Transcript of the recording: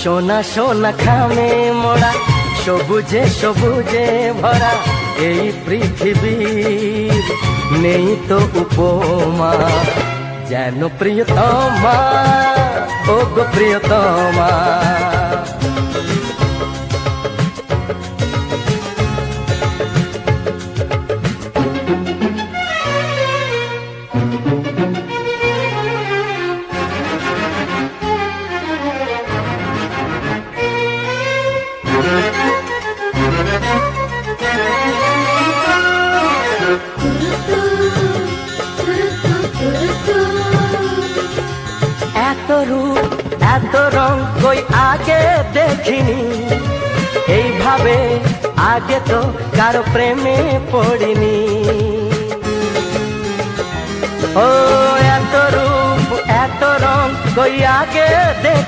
সোনা সোনা খামে মোড়া, সবুজে সবুজে ভরা এই পৃথিবীর নেই তো উপমা। যেন প্রিয়তমা, ও গো প্রিয়তমা। এত রূপ এত রং কই আগে দেখিনি, এইভাবে আগে তো কারো প্রেমে পড়িনি। ও এত রূপ এত রং কই আগে দেখ